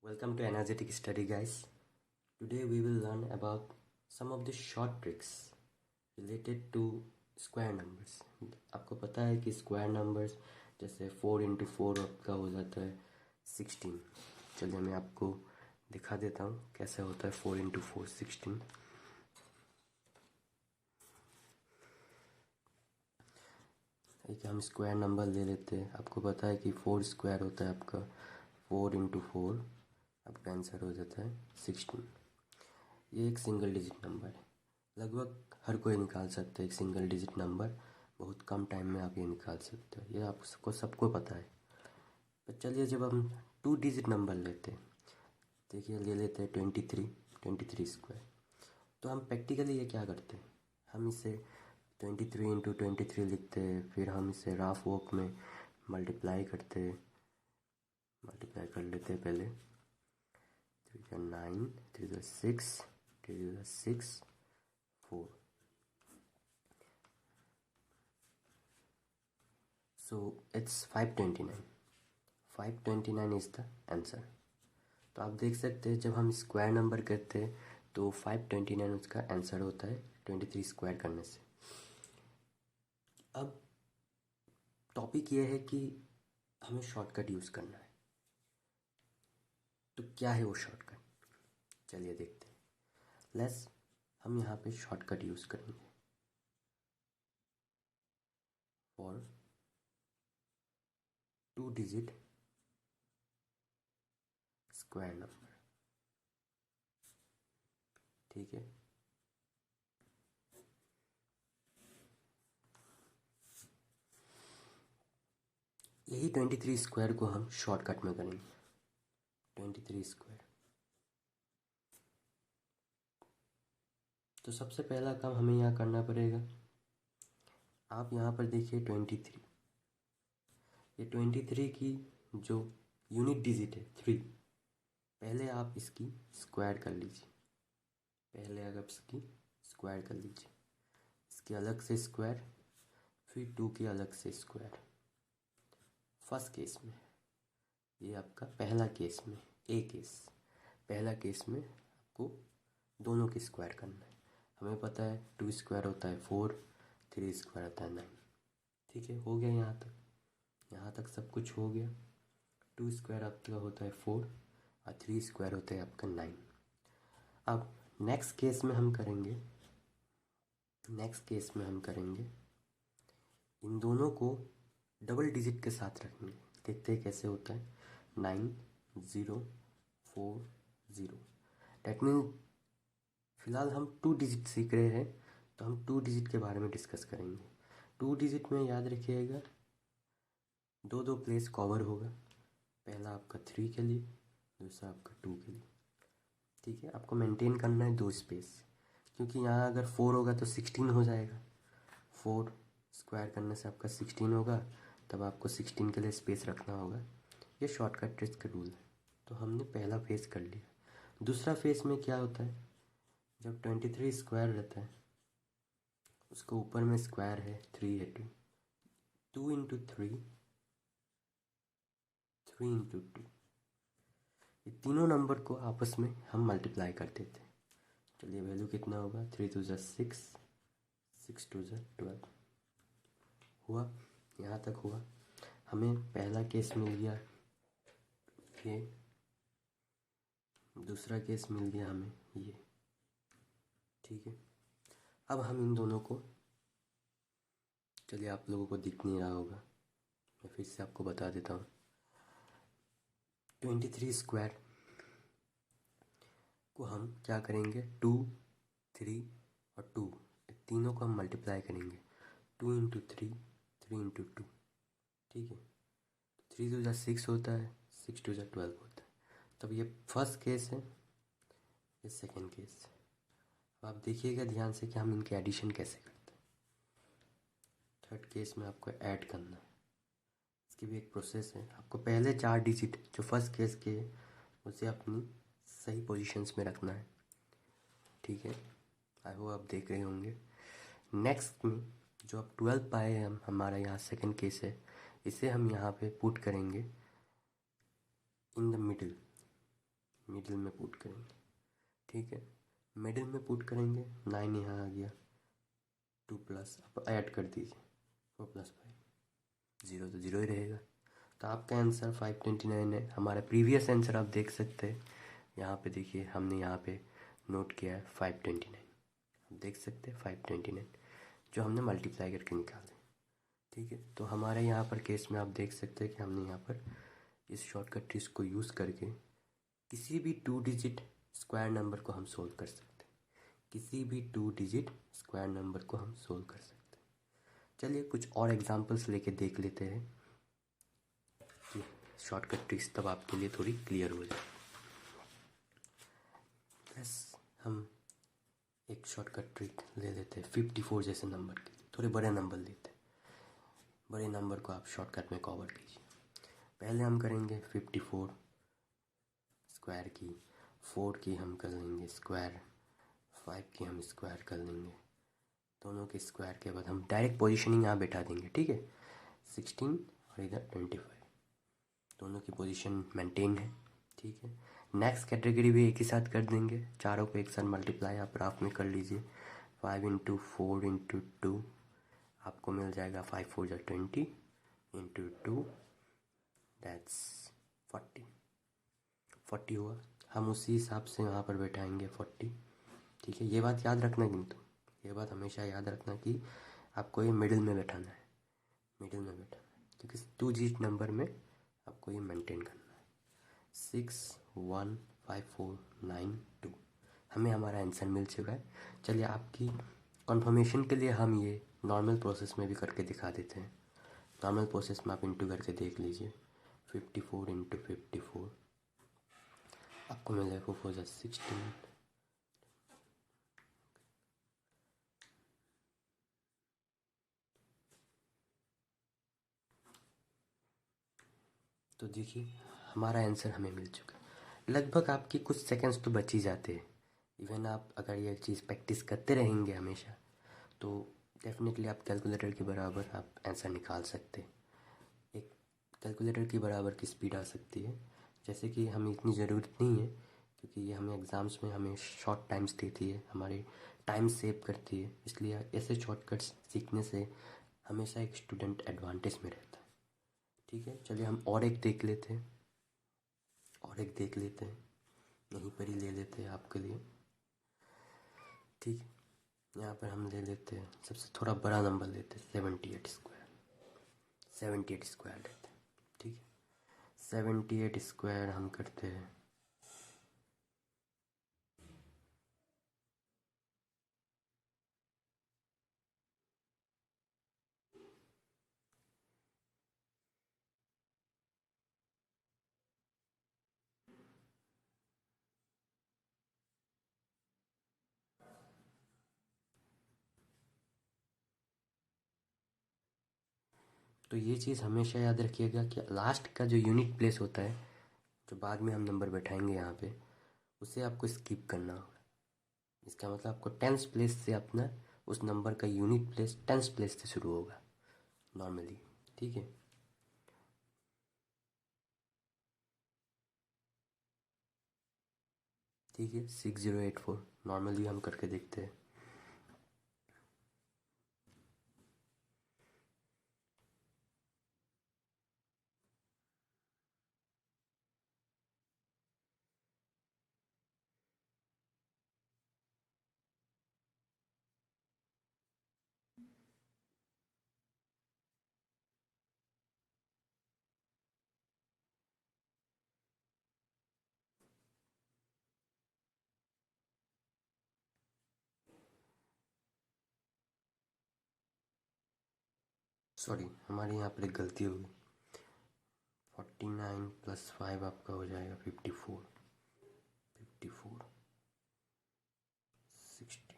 Welcome to Energetic Study, guys. Today we will learn about some of the short tricks related to square numbers. आपको पता है कि square numbers जैसे 4 × 4 आपका हो जाता है 16। चलिए मैं आपको दिखा देता हूँ कैसे होता है 4 × 4 16। एक हम स्क्वायर नंबर ले लेते हैं। आपको पता है कि 4 स्क्वायर होता है आपका 4 × 4, आपका आंसर हो जाता है 16। ये एक सिंगल डिजिट नंबर है, लगभग हर कोई निकाल सकता है। एक सिंगल डिजिट नंबर बहुत कम टाइम में आप ये निकाल सकते हो, ये आपको सबको पता है। पर चलिए जब हम 2 डिजिट नंबर लेते हैं, देखिए ले लेते हैं 23 स्क्वायर। तो हम प्रैक्टिकली ये क्या करते हैं, हम इसे 23 × 23 लिखते हैं, फिर हम इसे राफ वर्क में मल्टीप्लाई कर लेते हैं। पहले 3 × 9, 3 × 6, 3 × 6, 4। So it's 529. 529 is the answer. तो आप देख सकते हैं जब हम स्क्वायर नंबर करते हैं तो 529 उसका आंसर होता है 23 स्क्वायर करने से। अब टॉपिक ये है कि हमें शॉर्टकट यूज़ करना है। तो क्या है वो शॉर्टकट, चलिए देखते हैं। हम यहाँ पे शॉर्टकट यूज़ करेंगे फॉर 2 डिजिट स्क्वायर नंबर, ठीक है। यही 23 स्क्वायर को हम शॉर्टकट में करेंगे। 23 स्क्वायर, तो सबसे पहला काम हमें यहाँ करना पड़ेगा। आप यहाँ पर देखिए 23, ये 23 की जो यूनिट डिजिट है 3, पहले आप इसकी स्क्वायर कर लीजिए। इसके अलग से स्क्वायर, फिर 2 की अलग से स्क्वायर। फर्स्ट केस में ये आपका पहला केस में पहला केस में आपको दोनों की स्क्वायर करना है। हमें पता है 2 स्क्वायर होता है 4, 3 स्क्वायर होता है 9, ठीक है। हो गया यहाँ तक सब कुछ हो गया। 2 स्क्वायर आपका होता है 4 और 3 स्क्वायर होता है आपका 9। अब नेक्स्ट केस में हम करेंगे इन दोनों को डबल डिजिट के साथ रखेंगे। देखते हैं कैसे होता है। 9 0 4 0। डैट मीन फिलहाल हम 2 डिजिट सीख रहे हैं, तो हम 2 डिजिट के बारे में डिस्कस करेंगे। 2 डिजिट में याद रखिएगा 2 प्लेस कवर होगा। पहला आपका 3 के लिए, दूसरा आपका 2 के लिए, ठीक है। आपको मेंटेन करना है 2 स्पेस, क्योंकि यहाँ अगर 4 होगा तो 16 हो जाएगा। 4 स्क्वायर करने से आपका 16 होगा, तब आपको 16 के लिए स्पेस रखना होगा। ये शॉर्टकट ट्रिक्स का रूल है। तो हमने पहला फेस कर लिया। दूसरा फेस में क्या होता है, जब 23 स्क्वायर रहता है उसको ऊपर में स्क्वायर है 3 है 2 × 3, 3 × 2, ये तीनों नंबर को आपस में हम मल्टीप्लाई कर देते हैं। चलिए वैल्यू कितना होगा, 3 × 2 = 6, 6 × 2 = 12 हुआ। यहाँ तक हुआ। हमें पहला केस मिल गया, ये दूसरा केस मिल गया हमें ये, ठीक है। अब हम इन दोनों को, चलिए आप लोगों को दिख नहीं रहा होगा, मैं फिर से आपको बता देता हूँ। 23 स्क्वायर को हम क्या करेंगे, 2 3 और 2 तीनों को हम मल्टीप्लाई करेंगे। 2 × 3, 3 × 2, ठीक है। 3 × 2 = 6 होता है, 6 × 2 = 12 होता है। तब ये फर्स्ट केस है, ये सेकेंड केस है। अब आप देखिएगा ध्यान से कि हम इनके एडिशन कैसे करते हैं। थर्ड केस में आपको ऐड करना है, इसकी भी एक प्रोसेस है। आपको पहले 4 डिजिट जो फर्स्ट केस के उसे अपनी सही पोजीशंस में रखना है, ठीक है। आई होप आप देख रहे होंगे। नेक्स्ट में जो आप 12 पाए हैं, हम हमारा यहाँ सेकंड केस है, इसे हम यहाँ पे पुट करेंगे इन द मिडिल, मिडिल में पुट करेंगे, ठीक है। मिडिल में पुट करेंगे, 9 यहाँ आ गया, 2 प्लस अब ऐड कर दीजिए, 4 + 5, 0 तो 0 ही रहेगा। तो आपका आंसर 529 है। हमारा प्रीवियस आंसर आप देख सकते हैं, यहाँ पे देखिए हमने यहाँ पे नोट किया है 529, आप देख सकते हैं 529 जो हमने मल्टीप्लाई करके निकाले, ठीक है। तो हमारे यहाँ पर केस में आप देख सकते हैं कि हमने यहाँ पर इस शॉर्टकट ट्रिक्स को यूज़ करके किसी भी 2 डिजिट स्क्वायर नंबर को हम सोल्व कर सकते हैं, किसी भी 2 डिजिट स्क्वायर नंबर को हम सोल्व कर सकते हैं। चलिए कुछ और एग्जांपल्स लेके देख लेते हैं कि शॉर्टकट ट्रिक्स तब आपके लिए थोड़ी क्लियर हो जाए। बस हम एक शॉर्टकट ट्रिक ले लेते हैं 54 जैसे नंबर के, थोड़े बड़े नंबर लेते हैं, बड़े नंबर को आप शॉर्टकट में कवर कीजिए। पहले हम करेंगे 54 स्क्वायर की, 4 की हम कर लेंगे स्क्वायर, 5 की हम स्क्वायर कर लेंगे, दोनों के स्क्वायर के बाद हम डायरेक्ट पोजीशनिंग यहाँ बैठा देंगे, ठीक है। 16 और इधर 25, दोनों की पोजीशन मेंटेन है, ठीक है। नेक्स्ट कैटेगरी भी एक ही साथ कर देंगे, चारों को एक साथ मल्टीप्लाई आप राफ में कर लीजिए, 5 × 4 × 2 आपको मिल जाएगा 5 × 4 = 20 × 2 दैट्स 40 हुआ। हम उसी हिसाब से यहाँ पर बैठाएंगे 40, ठीक है। ये बात याद रखना, किंतु ये बात हमेशा याद रखना कि आपको ये मिडिल में बैठाना है, मिडिल में बैठाना है, क्योंकि 2 डिजिट नंबर में आपको ये मेंटेन करना है। 6 1 5 4 9 2 हमें हमारा आंसर मिल चुका है। चलिए आपकी कंफर्मेशन के लिए हम ये नॉर्मल प्रोसेस में भी करके दिखा देते हैं। नॉर्मल प्रोसेस में आप इंटू करके देख लीजिए, 54 × 54 आपको मिल जाएगा 4 × 4 = 16, तो देखिए हमारा आंसर हमें मिल चुका है। लगभग आपकी कुछ सेकंड्स तो बच ही जाते हैं। इवन आप अगर ये चीज़ प्रैक्टिस करते रहेंगे हमेशा, तो डेफिनेटली आप कैलकुलेटर के बराबर आप आंसर निकाल सकते हैं। एक कैलकुलेटर की बराबर की स्पीड आ सकती है, जैसे कि हमें इतनी ज़रूरत नहीं है, क्योंकि ये हमें एग्ज़ाम्स में हमें शॉर्ट टाइम्स देती है, हमारे टाइम सेव करती है, इसलिए ऐसे शॉर्टकट्स सीखने से हमेशा एक स्टूडेंट एडवांटेज में रहता है, ठीक है। चलिए हम और एक देख लेते हैं, और एक देख लेते हैं, यहीं पर ही ले लेते हैं आपके लिए, ठीक है। यहाँ पर हम ले लेते हैं सबसे थोड़ा बड़ा नंबर लेते हैं, 78 स्क्वायर, 78 स्क्वायर लेते हैं, ठीक है। 78 स्क्वायर हम करते हैं, तो ये चीज़ हमेशा याद रखिएगा कि लास्ट का जो यूनिट प्लेस होता है, जो बाद में हम नंबर बैठाएंगे यहाँ पे, उसे आपको स्किप करना होगा। इसका मतलब आपको टेंस प्लेस से अपना उस नंबर का यूनिट प्लेस टेंस प्लेस से शुरू होगा नॉर्मली, ठीक है। ठीक है 6084 नॉर्मली हम करके देखते हैं। सॉरी हमारे यहाँ पर एक गलती होगी, 49 + 5 आपका हो जाएगा 54, 54 60,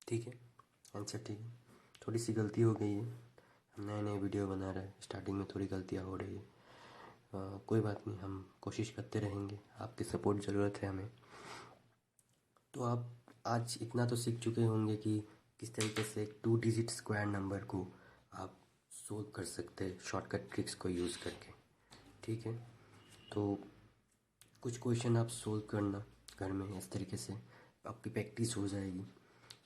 ठीक है आंसर ठीक है। थोड़ी सी गलती हो गई है, हम नए नए वीडियो बना रहे हैं, स्टार्टिंग में थोड़ी गलतियाँ हो रही है, कोई बात नहीं, हम कोशिश करते रहेंगे, आपकी सपोर्ट ज़रूरत है हमें। तो आप आज इतना तो सीख चुके होंगे कि किस तरीके से एक 2 डिजिट स्क्वायर नंबर को आप सोल्व कर सकते हैं शॉर्टकट ट्रिक्स को यूज़ करके। ठीक है, तो कुछ क्वेश्चन आप सोल्व करना घर में, इस तरीके से आपकी प्रैक्टिस हो जाएगी।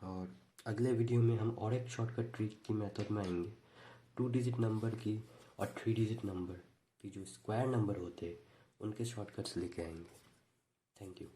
और अगले वीडियो में हम और एक शॉर्टकट ट्रिक की मेथड में आएंगे। 2 डिजिट नंबर की और 3 डिजिट नंबर की जो स्क्वायर नंबर होते हैं उनके शॉर्टकट्स लेके आएंगे। Thank you.